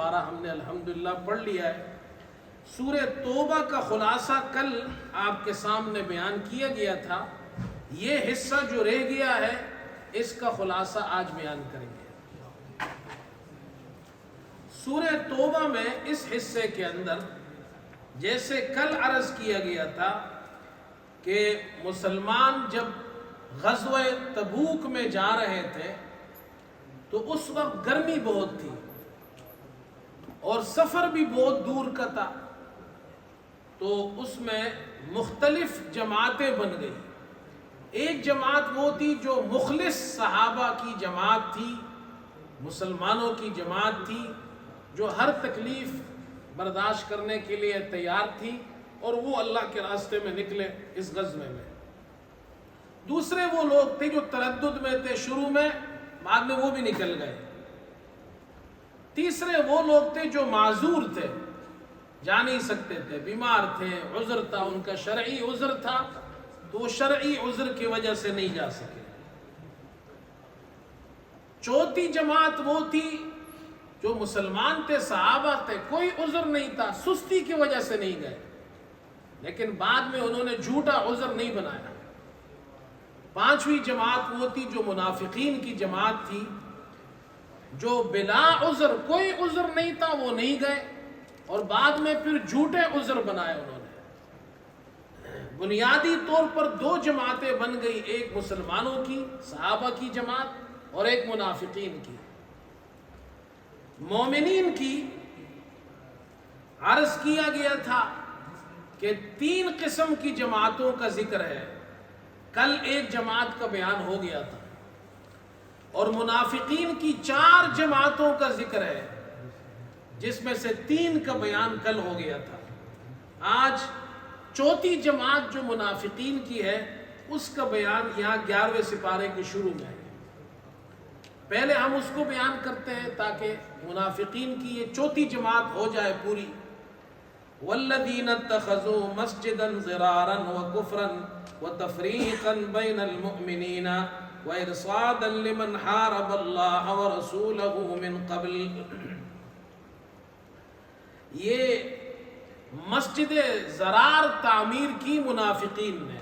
پارہ ہم نے الحمدللہ پڑھ لیا ہے۔ سورہ توبہ کا خلاصہ کل آپ کے سامنے بیان کیا گیا تھا، یہ حصہ جو رہ گیا ہے اس کا خلاصہ آج بیان کریں گے۔ سورہ توبہ میں اس حصے کے اندر جیسے کل عرض کیا گیا تھا کہ مسلمان جب غزوہ تبوک میں جا رہے تھے تو اس وقت گرمی بہت تھی اور سفر بھی بہت دور کا تھا، تو اس میں مختلف جماعتیں بن گئی۔ ایک جماعت وہ تھی جو مخلص صحابہ کی جماعت تھی، مسلمانوں کی جماعت تھی جو ہر تکلیف برداشت کرنے کے لیے تیار تھی اور وہ اللہ کے راستے میں نکلے اس غزوے میں۔ دوسرے وہ لوگ تھے جو تردد میں تھے شروع میں، بعد میں وہ بھی نکل گئے۔ تیسرے وہ لوگ تھے جو معذور تھے، جا نہیں سکتے تھے، بیمار تھے، عذر تھا، ان کا شرعی عذر تھا تو وہ شرعی عذر کی وجہ سے نہیں جا سکے۔ چوتھی جماعت وہ تھی جو مسلمان تھے، صحابہ تھے، کوئی عذر نہیں تھا، سستی کی وجہ سے نہیں گئے، لیکن بعد میں انہوں نے جھوٹا عذر نہیں بنایا۔ پانچویں جماعت وہ تھی جو منافقین کی جماعت تھی، جو بلا عذر، کوئی عذر نہیں تھا، وہ نہیں گئے اور بعد میں پھر جھوٹے عذر بنائے انہوں نے۔ بنیادی طور پر دو جماعتیں بن گئی، ایک مسلمانوں کی صحابہ کی جماعت اور ایک منافقین کی۔ مومنین کی عرض کیا گیا تھا کہ تین قسم کی جماعتوں کا ذکر ہے، کل ایک جماعت کا بیان ہو گیا تھا، اور منافقین کی 4 جماعتوں کا ذکر ہے جس میں سے 3 کا بیان کل ہو گیا تھا۔ آج چوتھی جماعت جو منافقین کی ہے اس کا بیان یہاں 11ویں سپارے کے شروع میں ہے۔ پہلے ہم اس کو بیان کرتے ہیں تاکہ منافقین کی یہ چوتھی جماعت ہو جائے پوری۔ والذین اتخذوا مسجدا ضرارا وکفرا وتفریقا بین المؤمنین وارصادا لمن حارب اللہ ورسولہ من قبل۔ یہ مسجد ضرار تعمیر کی منافقین نے،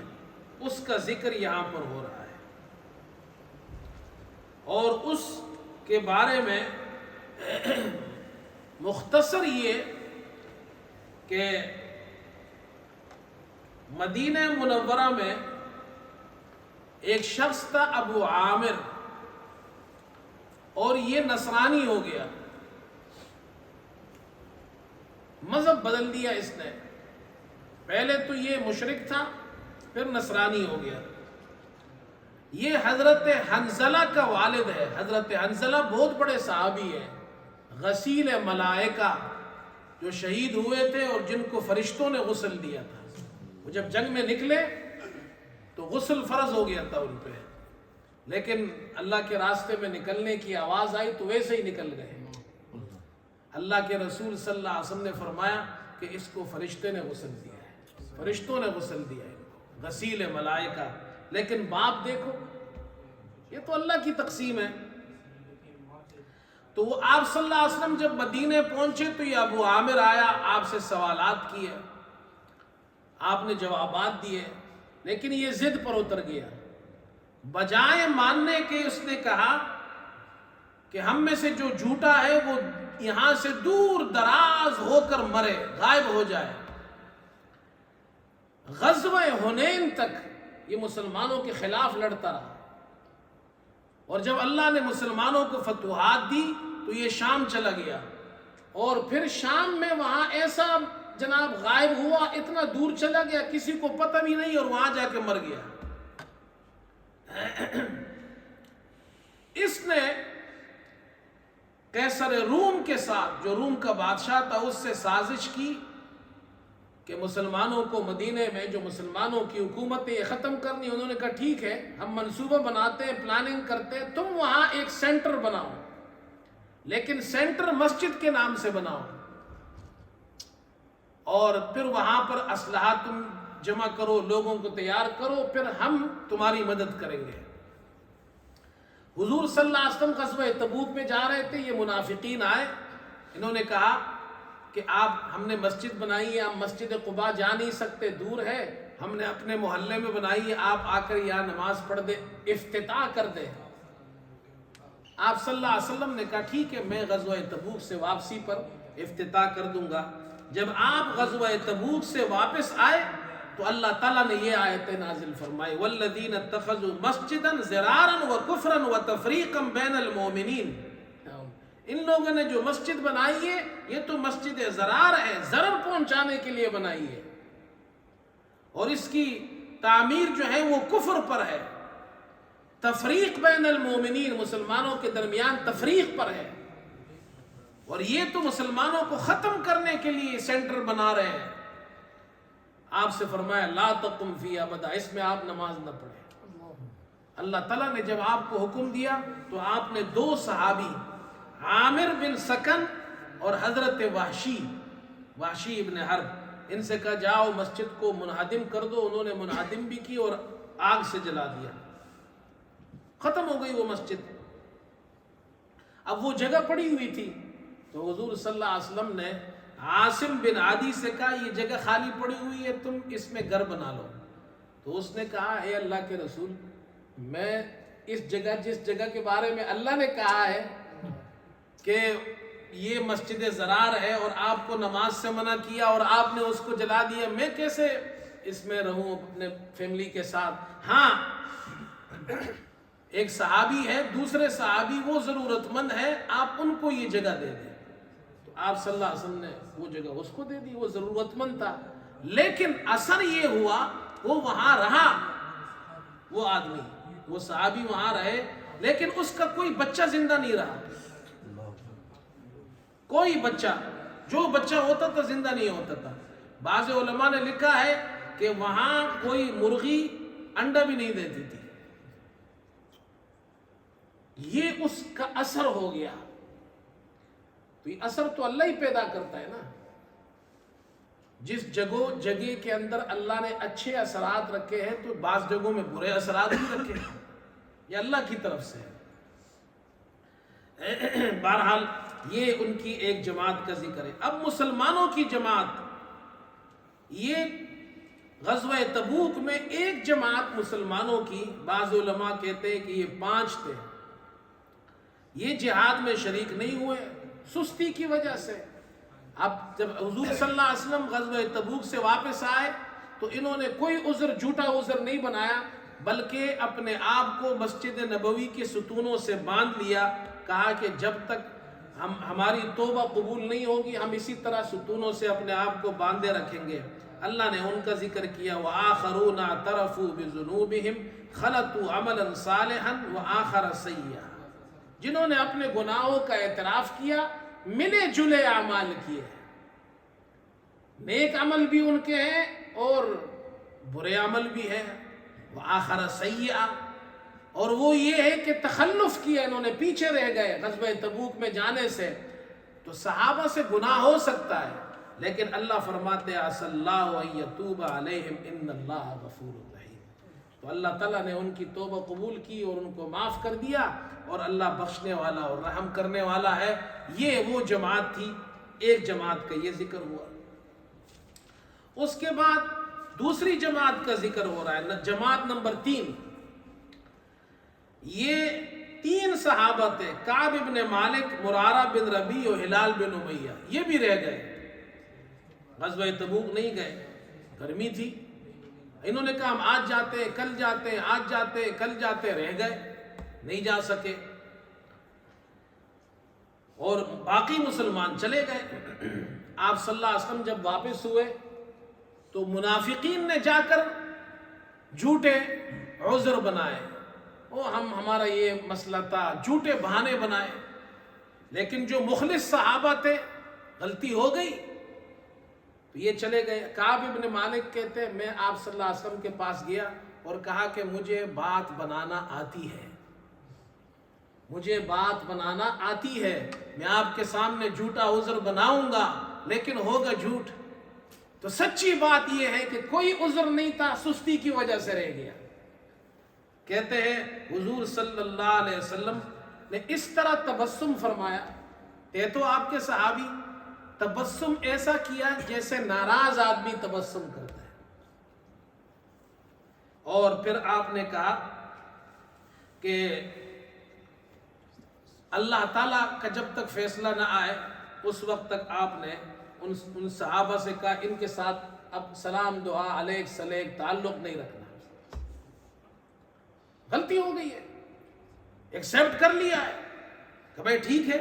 اس کا ذکر یہاں پر ہو رہا ہے، اور اس کے بارے میں مختصر یہ کہ مدینہ منورہ میں ایک شخص تھا ابو عامر، اور یہ نصرانی ہو گیا، مذہب بدل دیا اس نے۔ پہلے تو یہ مشرک تھا، پھر نصرانی ہو گیا۔ یہ حضرت حنظلہ کا والد ہے۔ حضرت حنظلہ بہت بڑے صحابی ہیں، غسیل ملائکہ جو شہید ہوئے تھے اور جن کو فرشتوں نے غسل دیا تھا۔ وہ جب جنگ میں نکلے تو غسل فرض ہو گیا تھا ان پہ، لیکن اللہ کے راستے میں نکلنے کی آواز آئی تو ویسے ہی نکل گئے۔ اللہ کے رسول صلی اللہ علیہ وسلم نے فرمایا کہ اس کو فرشتے نے غسل دیا ہے، فرشتوں نے غسل دیا ہے، غسیل ملائکہ۔ لیکن باپ دیکھو، یہ تو اللہ کی تقسیم ہے۔ تو وہ آپ صلی اللہ علیہ وسلم جب مدینے پہنچے تو یہ ابو عامر آیا، آپ سے سوالات کیے، آپ نے جوابات دیے، لیکن یہ ضد پر اتر گیا۔ بجائے ماننے کے اس نے کہا کہ ہم میں سے جو جھوٹا ہے وہ یہاں سے دور دراز ہو کر مرے، غائب ہو جائے۔ غزوہ حنین تک یہ مسلمانوں کے خلاف لڑتا رہا، اور جب اللہ نے مسلمانوں کو فتوحات دی تو یہ شام چلا گیا، اور پھر شام میں وہاں ایسا جناب غائب ہوا، اتنا دور چلا گیا کسی کو پتہ بھی نہیں، اور وہاں جا کے مر گیا۔ اس نے قیصر روم کے ساتھ، جو روم کا بادشاہ تھا، اس سے سازش کی کہ مسلمانوں کو مدینے میں جو مسلمانوں کی حکومت ہے یہ ختم کرنی۔ انہوں نے کہا ٹھیک ہے، ہم منصوبہ بناتے ہیں، پلاننگ کرتے ہیں، تم وہاں ایک سینٹر بناؤ، لیکن سینٹر مسجد کے نام سے بناؤ، اور پھر وہاں پر اسلحہ تم جمع کرو، لوگوں کو تیار کرو، پھر ہم تمہاری مدد کریں گے۔ حضور صلی اللہ علیہ وسلم غزوہ تبوک میں جا رہے تھے، یہ منافقین آئے انہوں نے کہا کہ ہم نے مسجد بنائی ہے، ہم مسجد قباء جا نہیں سکتے، دور ہے، ہم نے اپنے محلے میں بنائی ہے، آپ آ کر یہاں نماز پڑھ دے، افتتاح کر دے۔ آپ صلی اللہ علیہ وسلم نے کہا ٹھیک ہے، میں غزوہ تبوک سے واپسی پر افتتاح کر دوں گا۔ جب آپ غزوہ تبوک سے واپس آئے تو اللہ تعالیٰ نے یہ آیتیں نازل فرمائی، والذین اتخذوا مسجدا ضرارا وکفرا وتفریقا بین المؤمنین۔ ان لوگوں نے جو مسجد بنائی ہے یہ تو مسجد ضرار ہے، ضرر پہنچانے کے لیے بنائی ہے، اور اس کی تعمیر جو ہے وہ کفر پر ہے، تفریق بین المومنین، مسلمانوں کے درمیان تفریق پر ہے، اور یہ تو مسلمانوں کو ختم کرنے کے لیے سینٹر بنا رہے ہیں۔ آپ سے فرمایا لا تقم فی ابدا، اس میں آپ نماز نہ پڑھیں۔ اللہ تعالیٰ نے جب آپ کو حکم دیا تو آپ نے 2 صحابی عامر بن سکن اور حضرت وحشی ابن حرب، ان سے کہا جاؤ مسجد کو منہدم کر دو۔ انہوں نے منہدم بھی کی اور آگ سے جلا دیا، ختم ہو گئی وہ مسجد۔ اب وہ جگہ پڑی ہوئی تھی تو حضور صلی اللہ علیہ وسلم نے عاصم بن عادی سے کہا یہ جگہ خالی پڑی ہوئی ہے، تم اس میں گھر بنا لو۔ تو اس نے کہا اے اللہ کے رسول، میں اس جگہ، جس جگہ کے بارے میں اللہ نے کہا ہے کہ یہ مسجد ضرار ہے اور آپ کو نماز سے منع کیا اور آپ نے اس کو جلا دیا، میں کیسے اس میں رہوں اپنے فیملی کے ساتھ؟ ہاں ایک صحابی ہے، دوسرے صحابی وہ ضرورت مند ہے، آپ ان کو یہ جگہ دے دیں۔ تو آپ صلی اللہ علیہ وسلم نے وہ جگہ اس کو دے دی، وہ ضرورت مند تھا۔ لیکن اثر یہ ہوا وہ وہاں رہا، وہ آدمی، وہ صحابی وہاں رہے، لیکن اس کا کوئی بچہ زندہ نہیں رہا، کوئی بچہ، جو بچہ ہوتا تھا زندہ نہیں ہوتا تھا۔ بعض علماء نے لکھا ہے کہ وہاں کوئی مرغی انڈا بھی نہیں دیتی تھی۔ یہ اس کا اثر ہو گیا۔ تو یہ اثر تو اللہ ہی پیدا کرتا ہے نا۔ جس جگہ کے اندر اللہ نے اچھے اثرات رکھے ہیں تو بعض جگہوں میں برے اثرات بھی رکھے ہیں، یہ اللہ کی طرف سے ہے۔ بہرحال یہ ان کی ایک جماعت کا ذکر ہے۔ اب مسلمانوں کی جماعت، یہ غزوہ تبوک میں ایک جماعت مسلمانوں کی، بعض علماء کہتے ہیں کہ یہ 5 تھے، یہ جہاد میں شریک نہیں ہوئے سستی کی وجہ سے۔ اب جب حضور صلی اللہ علیہ وسلم غزوہ تبوک سے واپس آئے تو انہوں نے کوئی عذر، جھوٹا عذر نہیں بنایا، بلکہ اپنے آپ کو مسجد نبوی کے ستونوں سے باندھ لیا، کہا کہ جب تک ہماری توبہ قبول نہیں ہوگی ہم اسی طرح ستونوں سے اپنے آپ کو باندھے رکھیں گے۔ اللہ نے ان کا ذکر کیا، وآخرون اعترفوا بذنوبہم خلطوا عملا صالحا وآخر سیئا، جنہوں نے اپنے گناہوں کا اعتراف کیا، ملے جلے اعمال کیے، نیک عمل بھی ان کے ہیں اور برے عمل بھی ہیں، وآخر سیئا، اور وہ یہ ہے کہ تخلف کیا، انہوں نے پیچھے رہ گئے غزوہ تبوک میں جانے سے۔ تو صحابہ سے گناہ ہو سکتا ہے، لیکن اللہ فرماتے ہیں عسى اللَّهُ أَن يَتُوبَ عَلَيْهِمْ إِنَّ اللَّهَ غَفُورٌ رَحِيمٌ۔ تو اللہ تعالیٰ نے ان کی توبہ قبول کی اور ان کو معاف کر دیا، اور اللہ بخشنے والا اور رحم کرنے والا ہے۔ یہ وہ جماعت تھی، ایک جماعت کا یہ ذکر ہوا۔ اس کے بعد دوسری جماعت کا ذکر ہو رہا ہے، جماعت نمبر 3۔ یہ 3 صحابہ تھے، کعب ابن مالک، مرارہ بن ربیع اور ہلال بن امیہ، یہ بھی رہ گئے، غزوہ تبوک نہیں گئے، گرمی تھی۔ انہوں نے کہا ہم آج جاتے ہیں، کل جاتے ہیں، آج جاتے ہیں، کل جاتے ہیں، رہ گئے، نہیں جا سکے، اور باقی مسلمان چلے گئے۔ آپ صلی اللہ علیہ وسلم جب واپس ہوئے تو منافقین نے جا کر جھوٹے عذر بنائے، ہمارا یہ مسئلہ تھا، جھوٹے بہانے بنائے۔ لیکن جو مخلص صحابہ تھے، غلطی ہو گئی تو یہ چلے گئے۔ کعب ابن مالک کہتے ہیں میں آپ صلی اللہ علیہ وسلم کے پاس گیا اور کہا کہ مجھے بات بنانا آتی ہے، مجھے بات بنانا آتی ہے، میں آپ کے سامنے جھوٹا عذر بناؤں گا لیکن ہوگا جھوٹ۔ تو سچی بات یہ ہے کہ کوئی عذر نہیں تھا، سستی کی وجہ سے رہ گیا۔ کہتے ہیں حضور صلی اللہ علیہ وسلم نے اس طرح تبسم فرمایا تھے تو آپ کے صحابی تبسم ایسا کیا جیسے ناراض آدمی تبسم کرتا ہے، اور پھر آپ نے کہا کہ اللہ تعالیٰ کا جب تک فیصلہ نہ آئے اس وقت تک آپ نے ان صحابہ سے کہا ان کے ساتھ اب سلام دعا علیک سلیک تعلق نہیں رکھنا، غلطی ہو گئی ہے، ایکسیپٹ کر لیا ہے کہ بھائی ٹھیک ہے،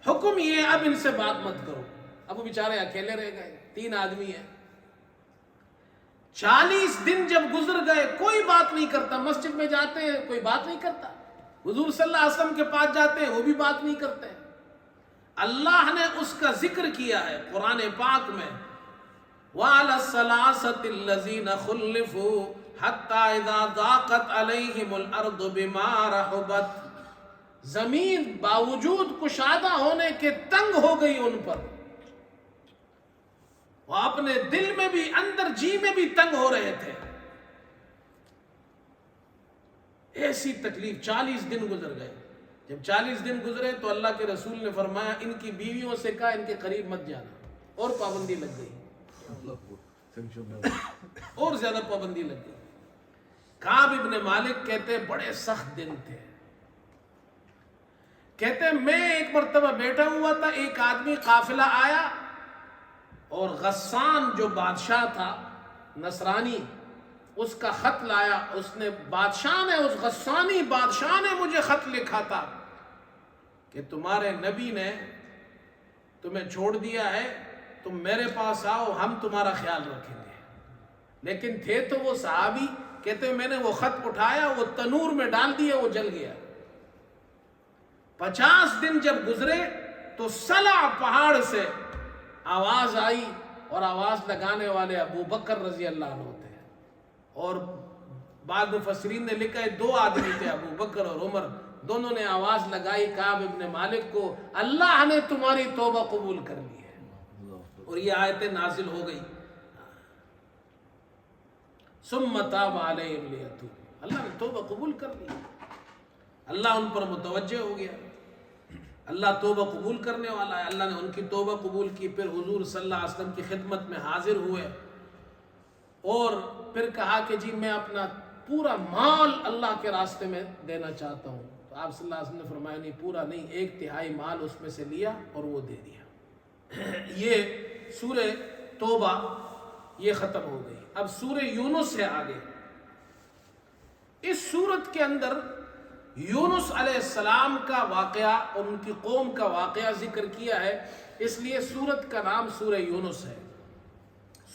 حکم یہ ہے اب ان سے بات مت کرو۔ اب وہ بیچارے اکیلے رہ گئے، 3 آدمی ہیں، 40 دن جب گزر گئے کوئی بات نہیں کرتا، مسجد میں جاتے ہیں کوئی بات نہیں کرتا، حضور صلی اللہ علیہ وسلم کے پاس جاتے ہیں وہ بھی بات نہیں کرتے۔ اللہ نے اس کا ذکر کیا ہے قرآن پاک میں، وَعَلَى الثَّلَاثَةِ الَّذِينَ خُلِّفُوا حَتَّى إِذَا ضَاقَتْ عَلَيْهِمُ الْأَرْضُ بِمَا رَحُبَتْ، زمین باوجود کشادہ ہونے کے تنگ ہو گئی ان پر، وہ اپنے دل میں بھی اندر جی میں بھی تنگ ہو رہے تھے، ایسی تکلیف 40 دن گزر گئے۔ جب 40 دن گزرے تو اللہ کے رسول نے فرمایا ان کی بیویوں سے کہا ان کے قریب مت جانا، اور پابندی لگ گئی، اور زیادہ پابندی لگ گئی۔ کعب ابن مالک کہتے بڑے سخت دن تھے، کہتے میں ایک مرتبہ بیٹھا ہوا تھا، ایک آدمی قافلہ آیا اور غسان جو بادشاہ تھا نصرانی اس کا خط لایا، اس نے بادشاہ نے، اس غسانی بادشاہ نے مجھے خط لکھا تھا کہ تمہارے نبی نے تمہیں چھوڑ دیا ہے، تم میرے پاس آؤ ہم تمہارا خیال رکھیں گے۔ لیکن تھے تو وہ صحابی، کہتے میں نے وہ خط اٹھایا، وہ تنور میں ڈال دیا، وہ جل گیا۔ 50 دن جب گزرے تو سلا پہاڑ سے آواز آئی، اور آواز لگانے والے ابو بکر رضی اللہ عنہ تھے، اور بعض مفسرین نے لکھا ہے 2 آدمی تھے، ابو بکر اور عمر، دونوں نے آواز لگائی کعب ابن مالک کو، اللہ نے تمہاری توبہ قبول کر لی ہے، اور یہ آیتیں نازل ہو گئی، ثم تاب علیہم لیتوبوا، اللہ نے توبہ قبول کر لی، اللہ ان پر متوجہ ہو گیا، اللہ توبہ قبول کرنے والا ہے، اللہ نے ان کی توبہ قبول کی۔ پھر حضور صلی اللہ علیہ وسلم کی خدمت میں حاضر ہوئے اور پھر کہا کہ جی میں اپنا پورا مال اللہ کے راستے میں دینا چاہتا ہوں، تو آپ صلی اللہ علیہ وسلم نے فرمایا نہیں، پورا نہیں، 1/3 مال اس میں سے لیا اور وہ دے دیا۔ یہ سورہ توبہ یہ ختم ہو گئی۔ اب سورہ یونس ہے آگے، اس سورت کے اندر یونس علیہ السلام کا واقعہ اور ان کی قوم کا واقعہ ذکر کیا ہے، اس لیے سورت کا نام سورہ یونس ہے۔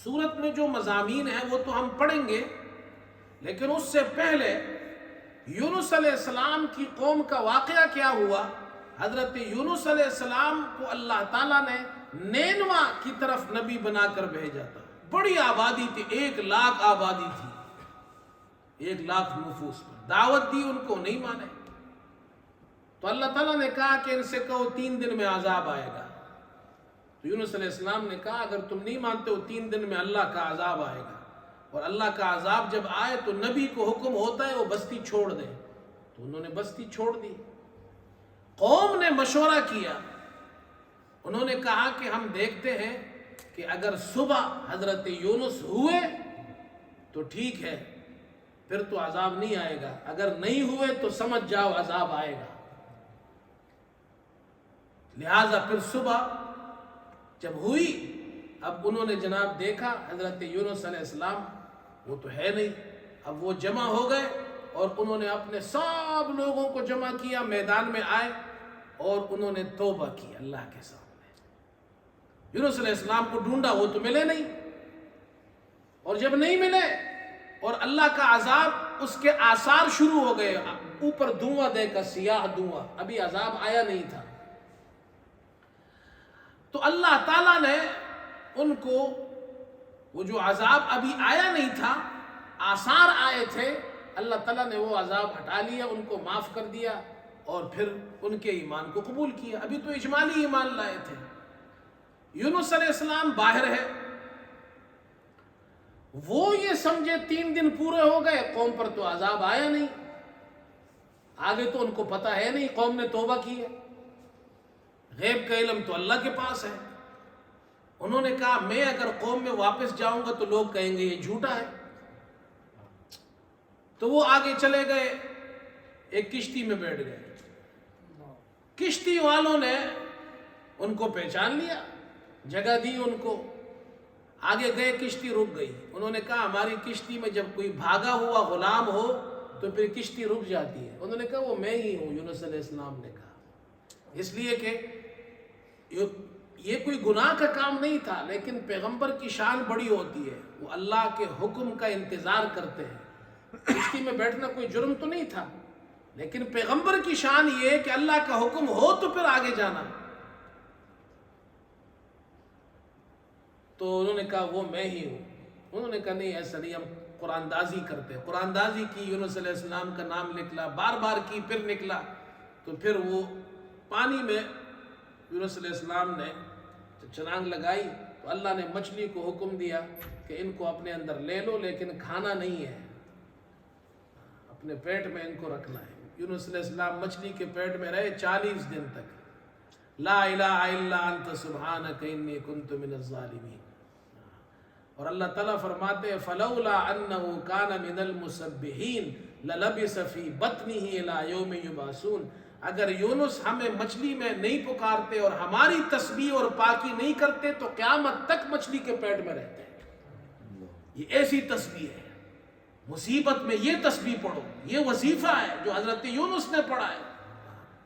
سورت میں جو مضامین ہیں وہ تو ہم پڑھیں گے، لیکن اس سے پہلے یونس علیہ السلام کی قوم کا واقعہ کیا ہوا۔ حضرت یونس علیہ السلام کو اللہ تعالیٰ نے نینوا کی طرف نبی بنا کر بھیجا تھا، بڑی آبادی تھی، 1 لاکھ آبادی تھی، 1 لاکھ نفوس پر دعوت دی، ان کو نہیں مانے، تو اللہ تعالیٰ نے کہا کہ ان سے کہو 3 دن میں عذاب آئے گا، تو یونس علیہ السلام نے کہا اگر تم نہیں مانتے ہو 3 دن میں اللہ کا عذاب آئے گا، اور اللہ کا عذاب جب آئے تو نبی کو حکم ہوتا ہے وہ بستی چھوڑ دیں، تو انہوں نے بستی چھوڑ دی۔ قوم نے مشورہ کیا، انہوں نے کہا کہ ہم دیکھتے ہیں کہ اگر صبح حضرت یونس ہوئے تو ٹھیک ہے، پھر تو عذاب نہیں آئے گا، اگر نہیں ہوئے تو سمجھ جاؤ عذاب آئے گا۔ لہذا پھر صبح جب ہوئی، اب انہوں نے جناب دیکھا حضرت یونس علیہ السلام وہ تو ہے نہیں، اب وہ جمع ہو گئے اور انہوں نے اپنے سب لوگوں کو جمع کیا، میدان میں آئے اور انہوں نے توبہ کی اللہ کے سامنے۔ یونس علیہ السلام کو ڈھونڈا، وہ تو ملے نہیں، اور جب نہیں ملے اور اللہ کا عذاب اس کے آثار شروع ہو گئے، اوپر دھواں دے کر، سیاہ دھواں، ابھی عذاب آیا نہیں تھا، تو اللہ تعالیٰ نے ان کو وہ جو عذاب ابھی آیا نہیں تھا، آثار آئے تھے، اللہ تعالیٰ نے وہ عذاب ہٹا لیا، ان کو معاف کر دیا، اور پھر ان کے ایمان کو قبول کیا۔ ابھی تو اجمالی ایمان لائے تھے۔ یونس علیہ السلام باہر ہے، وہ یہ سمجھے 3 دن پورے ہو گئے، قوم پر تو عذاب آیا نہیں، آگے تو ان کو پتہ ہے نہیں، قوم نے توبہ کی ہے، غیب کا علم تو اللہ کے پاس ہے. انہوں نے کہا میں اگر قوم میں واپس جاؤں گا تو لوگ کہیں گے یہ جھوٹا ہے. تو وہ آگے چلے گئے, ایک کشتی میں بیٹھ گئے. کشتی والوں نے ان کو پہچان لیا, جگہ دی ان کو, آگے گئے, کشتی رک گئی. انہوں نے کہا ہماری کشتی میں جب کوئی بھاگا ہوا غلام ہو تو پھر کشتی رک جاتی ہے. انہوں نے کہا وہ میں ہی ہوں. یونس علیہ السلام نے کہا, اس لیے کہ یہ کوئی گناہ کا کام نہیں تھا, لیکن پیغمبر کی شان بڑی ہوتی ہے, وہ اللہ کے حکم کا انتظار کرتے ہیں. کشتی میں بیٹھنا کوئی جرم تو نہیں تھا, لیکن پیغمبر کی شان یہ ہے کہ اللہ کا حکم ہو تو پھر آگے جانا. تو انہوں نے کہا وہ میں ہی ہوں. انہوں نے کہا نہیں ایسا نہیں, ہم قرآن دازی کرتے ہیں. قرآن دازی کی, یونس علیہ السلام کا نام نکلا, بار بار کی, پھر نکلا. تو پھر وہ پانی میں یونس علیہ السلام نے چھلانگ لگائی تو اللہ نے مچھلی کو حکم دیا کہ ان کو اپنے اندر لے لو, لیکن کھانا نہیں ہے, اپنے پیٹ میں ان کو رکھنا ہے. یونس علیہ السلام مچھلی کے پیٹ میں رہے 40 دن تک. لا الہ الا انت سبحانک انی کنت من الظالمین. اور اللہ تعالیٰ فرماتے ہیں فلولا انہ کان من المسبحین للبث فی بطنہ الی یوم یبعثون. اگر یونس ہمیں مچھلی میں نہیں پکارتے اور ہماری تسبیح اور پاکی نہیں کرتے تو قیامت تک مچھلی کے پیٹ میں رہتے. یہ ایسی تسبیح ہے, مصیبت میں یہ تسبیح پڑھو, یہ وظیفہ ہے جو حضرت یونس نے پڑھا ہے.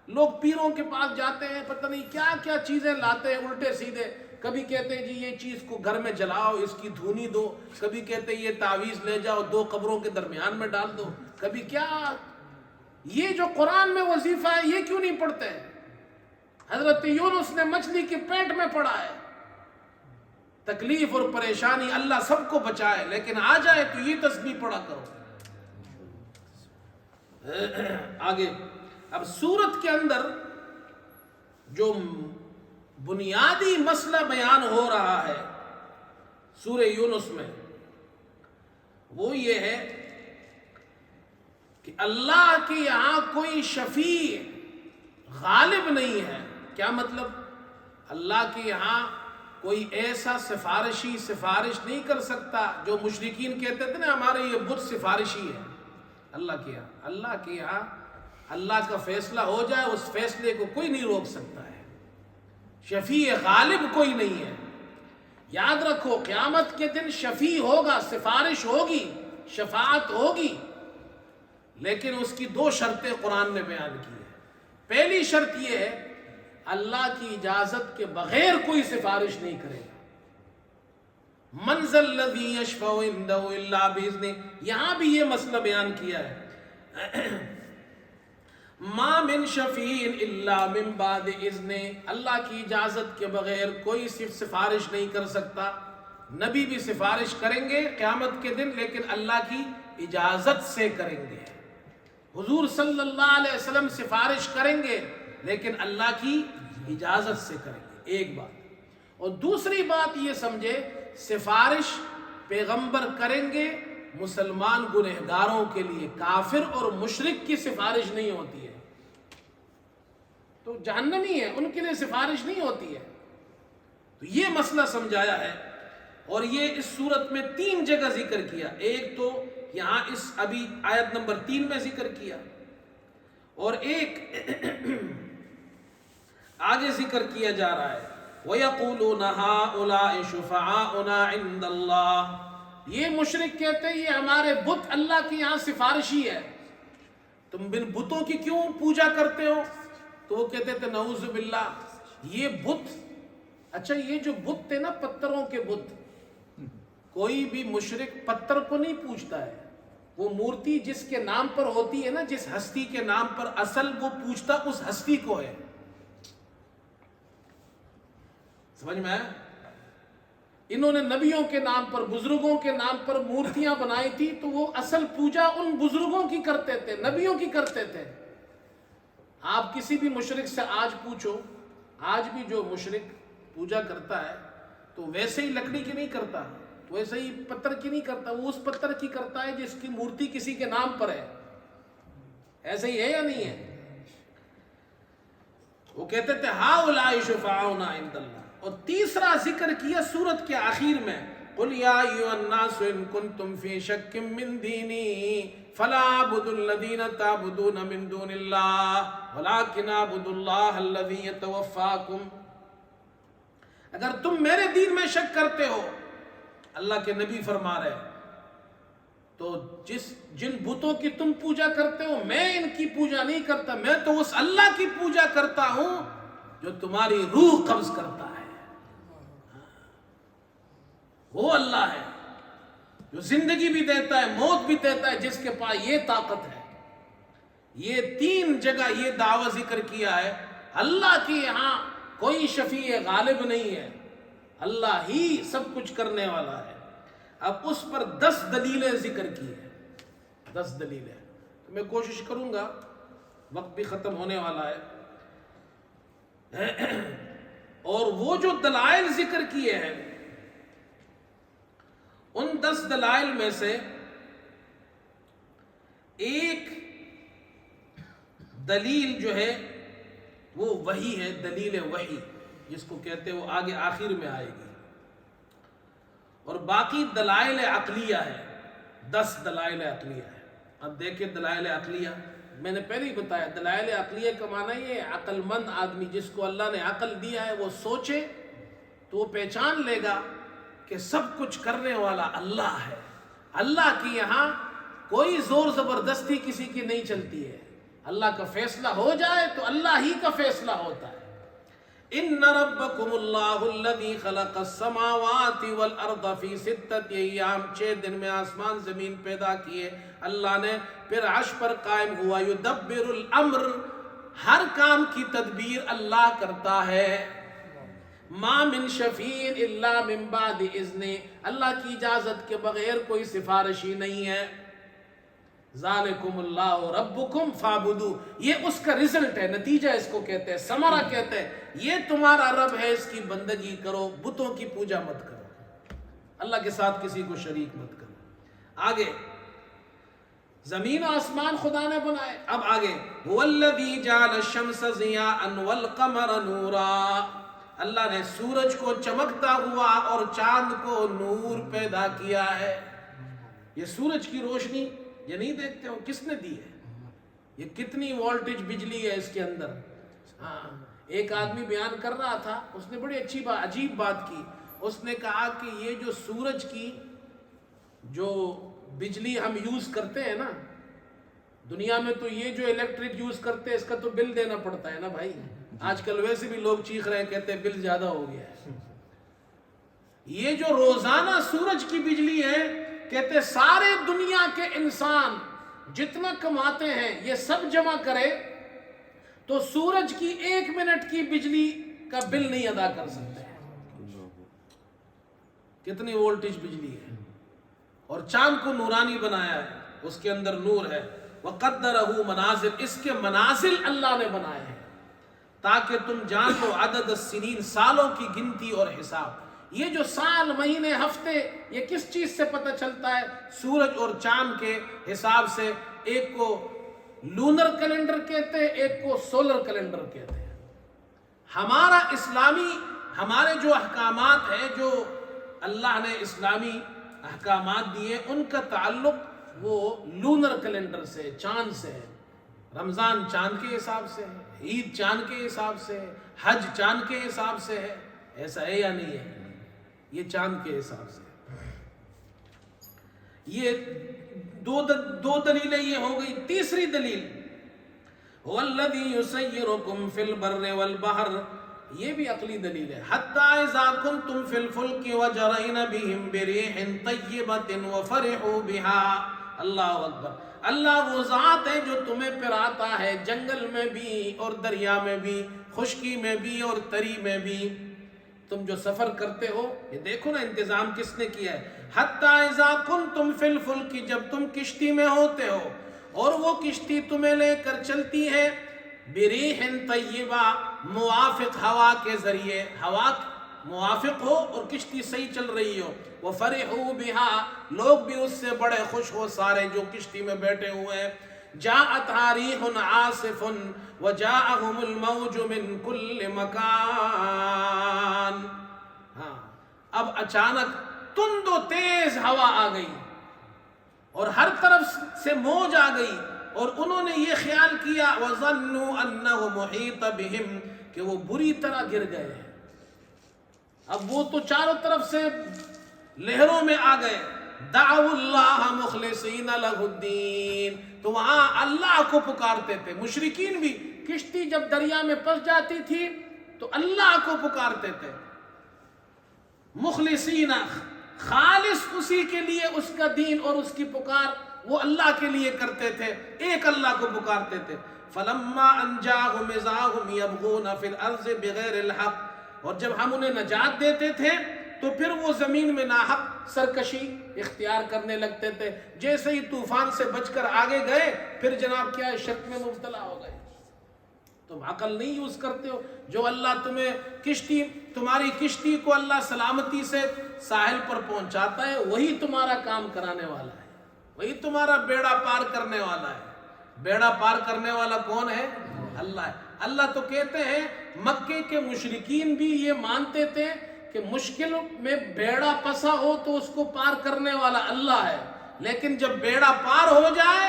لوگ پیروں کے پاس جاتے ہیں, پتہ نہیں کیا کیا چیزیں لاتے ہیں الٹے سیدھے. کبھی کہتے ہیں جی یہ چیز کو گھر میں جلاؤ, اس کی دھونی دو. کبھی کہتے ہیں یہ تعویذ لے جاؤ 2 قبروں کے درمیان میں ڈال دو. کبھی کیا, یہ جو قرآن میں وظیفہ ہے یہ کیوں نہیں پڑھتے؟ حضرت یونس نے مچھلی کے پیٹ میں پڑھا ہے. تکلیف اور پریشانی اللہ سب کو بچائے, لیکن آ جائے تو یہ تسبیح پڑھا کرو. آگے اب سورت کے اندر جو بنیادی مسئلہ بیان ہو رہا ہے سورہ یونس میں, وہ یہ ہے کہ اللہ کے یہاں کوئی شفیع غالب نہیں ہے. کیا مطلب؟ اللہ کے یہاں کوئی ایسا سفارش نہیں کر سکتا. جو مشرکین کہتے تھے نا ہمارے یہ بت سفارشی ہے, اللہ کے یہاں اللہ کا فیصلہ ہو جائے, اس فیصلے کو کوئی نہیں روک سکتا ہے. شفیع غالب کوئی نہیں ہے. یاد رکھو قیامت کے دن شفیع ہوگا, سفارش ہوگی, شفاعت ہوگی, لیکن اس کی 2 شرطیں قرآن نے بیان کی ہے. پہلی شرط یہ ہے اللہ کی اجازت کے بغیر کوئی سفارش نہیں کرے گا. من ذا الذی یشفع عندہ الا باذنہ, یہاں بھی یہ مسئلہ بیان کیا ہے. ما من شفیع الا من بعد اذن, اللہ کی اجازت کے بغیر کوئی سفارش نہیں کر سکتا. نبی بھی سفارش کریں گے قیامت کے دن, لیکن اللہ کی اجازت سے کریں گے. حضور صلی اللہ علیہ وسلم سفارش کریں گے لیکن اللہ کی اجازت سے کریں گے. ایک بات. اور دوسری بات یہ سمجھے, سفارش پیغمبر کریں گے مسلمان گنہگاروں کے لیے, کافر اور مشرک کی سفارش نہیں ہوتی ہے. تو جہنمی ہے, ان کے لیے سفارش نہیں ہوتی ہے. تو یہ مسئلہ سمجھایا ہے, اور یہ اس صورت میں 3 جگہ ذکر کیا. ایک تو یہاں اس ابھی آیت نمبر 3 میں ذکر کیا, اور ایک آگے ذکر کیا جا رہا ہے وَيَقُولُونَ هَٰؤُلَاءِ شُفَعَاؤُنَا عِندَ اللَّهِ. یہ مشرک کہتے ہیں یہ ہمارے بت اللہ کے یہاں سفارشی ہے, تم بن بتوں کی کیوں پوجا کرتے ہو؟ تو وہ کہتے تھے نعوذ باللہ یہ بت, اچھا یہ جو بت تھے نا پتھروں کے بت, کوئی بھی مشرک پتھر کو نہیں پوجتا ہے. وہ مورتی جس کے نام پر ہوتی ہے نا, جس ہستی کے نام پر, اصل وہ پوجتا اس ہستی کو ہے. سمجھ میں آیا؟ انہوں نے نبیوں کے نام پر, بزرگوں کے نام پر مورتیاں بنائی تھی, تو وہ اصل پوجا ان بزرگوں کی کرتے تھے, نبیوں کی کرتے تھے. آپ کسی بھی مشرک سے آج پوچھو, آج بھی جو مشرک پوجا کرتا ہے تو ویسے ہی لکڑی کی نہیں کرتا, ویسے ہی پتھر کی نہیں کرتا, وہ اس پتھر کی کرتا ہے جس کی مورتی کسی کے نام پر ہے. ایسے ہی ہے یا نہیں ہے؟ وہ کہتے تھے ہاؤلائی شفعاؤنا عند اللہ. اور تیسرا ذکر کیا سورت کے آخر میں قل یا ایھا الناس ان کنتم فی شک من دینی فلا اعبد الذین تعبدون من دون اللہ ولکن اعبد اللہ الذی یتوفاکم. اگر تم میرے دین میں شک کرتے ہو، اللہ کے نبی فرما رہے، تو جن بتوں کی تم پوجا کرتے ہو میں ان کی پوجا نہیں کرتا، میں تو اس اللہ کی پوجا کرتا ہوں جو تمہاری روح قبض کرتا ہے. وہ اللہ ہے جو زندگی بھی دیتا ہے، موت بھی دیتا ہے، جس کے پاس یہ طاقت ہے. یہ تین جگہ یہ دعویٰ ذکر کیا ہے. اللہ کے یہاں کوئی شفیع غالب نہیں ہے، اللہ ہی سب کچھ کرنے والا ہے. اب اس پر 10 دلیلیں ذکر کی ہیں، 10 دلیلیں. تو میں کوشش کروں گا، وقت بھی ختم ہونے والا ہے. اور وہ جو دلائل ذکر کیے ہیں، ان 10 دلائل میں سے ایک دلیل جو ہے وہ وحی ہے، دلیل وحی جس کو کہتے ہیں، وہ آگے آخر میں آئے گی. اور باقی دلائل عقلیہ ہے، 10 دلائل عقلیہ ہے. اب دیکھیں دلائل عقلیہ، میں نے پہلے ہی بتایا دلائل عقلیہ کا معنی یہ ہے عقل مند آدمی جس کو اللہ نے عقل دیا ہے وہ سوچے تو وہ پہچان لے گا کہ سب کچھ کرنے والا اللہ ہے. اللہ کی یہاں کوئی زور زبردستی کسی کی نہیں چلتی ہے. اللہ کا فیصلہ ہو جائے تو اللہ ہی کا فیصلہ ہوتا ہے. ان ربکم اللہ الذی خلق السماوات والارض فی 6 ایام، 6 دن میں آسمان زمین پیدا کیے اللہ نے، پھر عرش پر قائم ہوا. یدبر الامر، ہر کام کی تدبیر اللہ کرتا ہے. ما من شفیع الا من بعد اذن، اللہ کی اجازت کے بغیر کوئی سفارشی نہیں ہے. ذالکم اللہ ربکم فاعبدوا، یہ اس کا رزلٹ ہے، نتیجہ اس کو کہتے ہیں، ثمرہ کہتے ہیں. یہ تمہارا رب ہے، اس کی بندگی کرو، بتوں کی پوجا مت کرو، اللہ کے ساتھ کسی کو شریک مت کرو. آگے زمین و آسمان خدا نے بنائے. اب آگے هو الذی جعل الشمس ضیاء والقمر نورا، اللہ نے سورج کو چمکتا ہوا اور چاند کو نور پیدا کیا ہے. یہ سورج کی روشنی یہ نہیں دیکھتے ہو کس نے دی ہے؟ یہ کتنی وولٹیج بجلی ہے اس کے اندر. ہاں، ایک آدمی بیان کر رہا تھا، اس نے بڑی اچھی بات، عجیب بات کی. اس نے کہا کہ یہ جو سورج کی جو بجلی ہم یوز کرتے ہیں نا دنیا میں، تو یہ جو الیکٹرک یوز کرتے ہیں اس کا تو بل دینا پڑتا ہے نا بھائی. آج کل ویسے بھی لوگ چیخ رہے ہیں، کہتے ہیں بل زیادہ ہو گیا ہے. یہ جو روزانہ سورج کی بجلی ہے، کہتے سارے دنیا کے انسان جتنا کماتے ہیں یہ سب جمع کرے تو سورج کی 1 منٹ کی بجلی کا بل نہیں ادا کر سکتے. کتنی وولٹیج بجلی ہے. اور چاند کو نورانی بنایا ہے، اس کے اندر نور ہے. وَقَدَّرَهُ مَنَازِلَ، اس کے منازل اللہ نے بنائے ہیں تاکہ تم جان لو عدد السنین، سالوں کی گنتی اور حساب. یہ جو سال، مہینے، ہفتے، یہ کس چیز سے پتہ چلتا ہے؟ سورج اور چاند کے حساب سے. ایک کو لونر کیلنڈر کہتے ہیں، ایک کو سولر کیلنڈر کہتے ہیں. ہمارا اسلامی، ہمارے جو احکامات ہیں، جو اللہ نے اسلامی احکامات دیے، ان کا تعلق وہ لونر کیلنڈر سے، چاند سے ہے. رمضان چاند کے حساب سے ہے، عید چاند کے حساب سے ہے، حج چاند کے حساب سے ہے. ایسا ہے یا نہیں ہے؟ یہ چاند کے حساب سے. یہ دو دلیلیں یہ ہو گئی. تیسری دلیل هو الذی یسیرکم فی البر والبحر، یہ بھی عقلی دلیل ہے. حتی اذا کنتم فی الفلک وجرین بهم بریح طیبۃ وفرحوا بها. اللہ اکبر. اللہ وہ ذات ہے جو تمہیں پھراتا ہے جنگل میں بھی اور دریا میں بھی، خشکی میں بھی اور تری میں بھی. تم جو سفر کرتے ہو، یہ دیکھو نا انتظام کس نے کیا ہے. حتی اذا کنتم فی الفلک، جب تم کشتی میں ہوتے ہو اور وہ کشتی تمہیں لے کر چلتی ہے بریح طیبہ، موافق ہوا کے ذریعے، ہوا موافق ہو اور کشتی صحیح چل رہی ہو. وفرحوا بها، لوگ بھی اس سے بڑے خوش ہو، سارے جو کشتی میں بیٹھے ہوئے ہیں. جاءتها ريح عاصف وجاءهم الموج من كل مكان. ہاں اب اچانک تند و تیز ہوا آ گئی اور ہر طرف سے موج آ گئی اور انہوں نے یہ خیال کیا وَظَنُّوا أَنَّهُ مُحِيطَ بِهِمْ کہ وہ بری طرح گر گئے ہیں. اب وہ تو چاروں طرف سے لہروں میں آ گئے. دعوا اللہ مخلصین لہ الدین, تو وہاں اللہ کو پکارتے تھے. مشرکین بھی کشتی جب دریا میں پھنس جاتی تھی تو اللہ کو پکارتے تھے, مخلصین خالص اسی کے لیے اس کا دین اور اس کی پکار وہ اللہ کے لیے کرتے تھے, ایک اللہ کو پکارتے تھے. فلما انجاهم اذا هم يبغون في الارض بغیر الحق, اور جب ہم انہیں نجات دیتے تھے تو پھر وہ زمین میں ناحق سرکشی اختیار کرنے لگتے تھے. جیسے ہی طوفان سے بچ کر آگے گئے پھر جناب کیا شرک میں مبتلا ہو گئے. تم عقل نہیں یوز کرتے ہو. جو اللہ تمہیں تمہاری کشتی کو اللہ سلامتی سے ساحل پر پہنچاتا ہے وہی تمہارا کام کرانے والا ہے, وہی تمہارا بیڑا پار کرنے والا ہے. بیڑا پار کرنے والا کون ہے؟ اللہ ہے. اللہ تو کہتے ہیں مکے کے مشرکین بھی یہ مانتے تھے کہ مشکل میں بیڑا پسا ہو تو اس کو پار کرنے والا اللہ ہے, لیکن جب بیڑا پار ہو جائے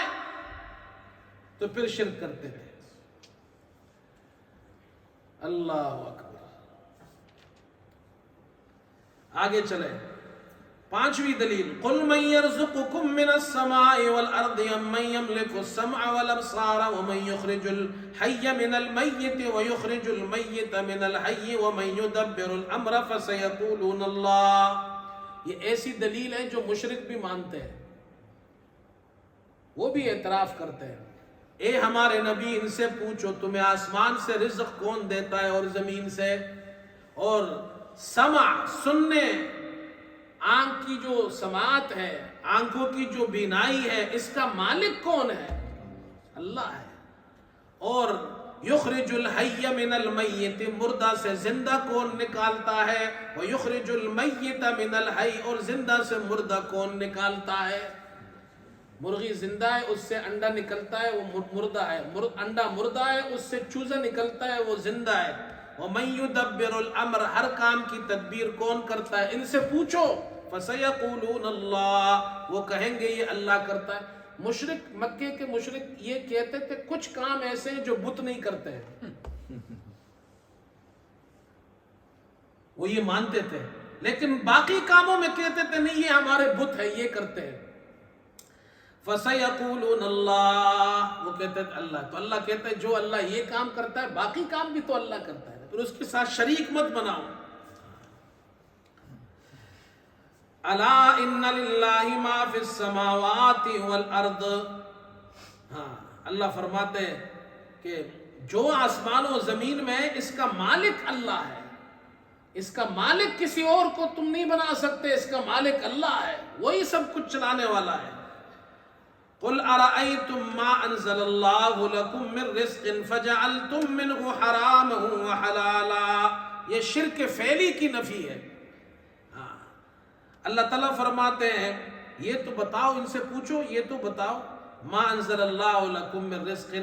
تو پھر شرک کرتے تھے. اللہ اکبر. آگے چلے پانچویں دلیل. قل من يرزقكم من السماء والارض من يملك السمع والابصار ومن يخرج الحي من الميت ويخرج الميت من الحي ومن يدبر الامر فسيقولون الله. یہ ایسی دلیل ہے جو مشرک بھی مانتے ہیں, وہ بھی اعتراف کرتے ہیں. اے ہمارے نبی ان سے پوچھو تمہیں آسمان سے رزق کون دیتا ہے اور زمین سے, اور سمع سننے, آنکھ کی جو سماعت ہے, آنکھوں کی جو بینائی ہے, اس کا مالک کون ہے؟ اللہ ہے. اور یخرج الحی من المیت, مردہ سے زندہ کون نکالتا ہے؟ ویخرج المیت من الحی, اور زندہ سے مردہ کون نکالتا ہے؟ مرغی زندہ ہے اس سے انڈا نکلتا ہے وہ مردہ ہے, انڈا مردہ ہے اس سے چوزا نکلتا ہے وہ زندہ ہے. وَمَن يُدَبِّرُ الْأَمْرَ, ہر کام کی تدبیر کون کرتا ہے؟ ان سے پوچھو. فَسَيَقُولُونَ اللَّهُ, وہ کہیں گے یہ اللہ کرتا ہے. مشرک, مکے کے مشرک یہ کہتے تھے کچھ کام ایسے ہیں جو بت نہیں کرتے ہیں, وہ یہ مانتے تھے, لیکن باقی کاموں میں کہتے تھے نہیں یہ ہمارے بت ہے یہ کرتے ہیں. فَسَيَقُولُونَ اللَّهُ, وہ کہتے تھے اللہ. تو اللہ کہتے ہیں جو اللہ یہ کام کرتا ہے باقی کام بھی تو اللہ کرتا ہے, پھر اس کے ساتھ شریک مت بناؤ. الا ان للہ ما فی السماوات والارض, ہاں اللہ فرماتے ہیں کہ جو آسمان و زمین میں ہے اس کا مالک اللہ ہے, اس کا مالک کسی اور کو تم نہیں بنا سکتے, اس کا مالک اللہ ہے, وہی سب کچھ چلانے والا ہے. قل ارأيتم ما انزل الله لكم من رزق فجعلتم منه حراما وحلالا, یہ شرک فعلی کی نفی ہے. اللہ تعالیٰ فرماتے ہیں یہ تو بتاؤ, ان سے پوچھو یہ تو بتاؤ, ما انزل اللہ لکم من رزق,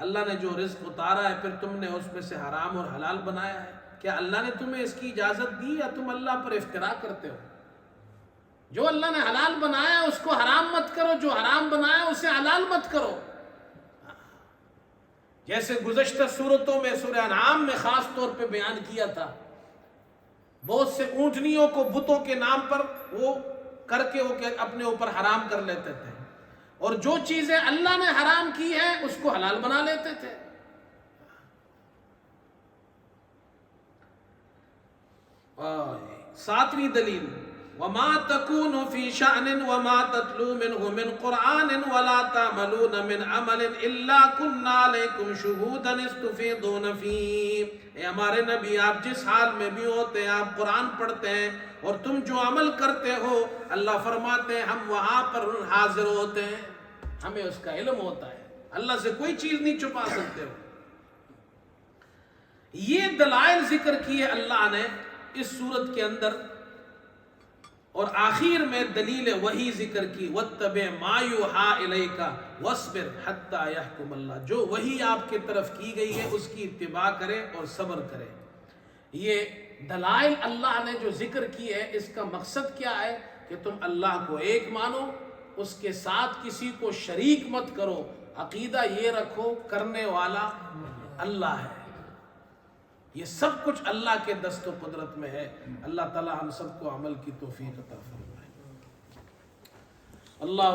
اللہ نے جو رزق اتارا ہے پھر تم نے اس میں سے حرام اور حلال بنایا ہے, کیا اللہ نے تمہیں اس کی اجازت دی یا تم اللہ پر افتراء کرتے ہو؟ جو اللہ نے حلال بنایا اس کو حرام مت کرو, جو حرام بنایا اسے حلال مت کرو. جیسے گزشتہ صورتوں میں سورہ انعام میں خاص طور پہ بیان کیا تھا, بہت سے اونٹنیوں کو بتوں کے نام پر وہ کر کے وہ اپنے اوپر حرام کر لیتے تھے, اور جو چیزیں اللہ نے حرام کی ہے اس کو حلال بنا لیتے تھے. ساتویں دلیل. وما تكون في شأن وما تتلو منه من قرآن ولا تعملون من عمل إلا كنا عليكم شهودا إذ تفيضون فيه. اے ہمارے نبی آپ جس حال میں بھی ہوتے ہیں, آپ قرآن پڑھتے ہیں اور تم جو عمل کرتے ہو اللہ فرماتے ہیں ہم وہاں پر حاضر ہوتے ہیں, ہمیں اس کا علم ہوتا ہے, اللہ سے کوئی چیز نہیں چھپا سکتے ہو. یہ دلائل ذکر کیے اللہ نے اس صورت کے اندر اور آخر میں دلیل وہی ذکر کی وَاتَّبِعْ مَا يُوحَىٰ إِلَيْكَ وَاصْبِرْ حَتَّىٰ يَحْكُمَ اللَّهُ، جو وہی آپ کی طرف کی گئی ہے اس کی اتباع کرے اور صبر کرے۔ یہ دلائل اللہ نے جو ذکر کی ہے، اس کا مقصد کیا ہے کہ تم اللہ کو ایک مانو، اس کے ساتھ کسی کو شریک مت کرو، عقیدہ یہ رکھو کرنے والا اللہ ہے۔ یہ سب کچھ اللہ کے دست و قدرت میں ہے۔ اللہ تعالی ہم سب کو عمل کی توفیق عطا فرمائے۔ اللہ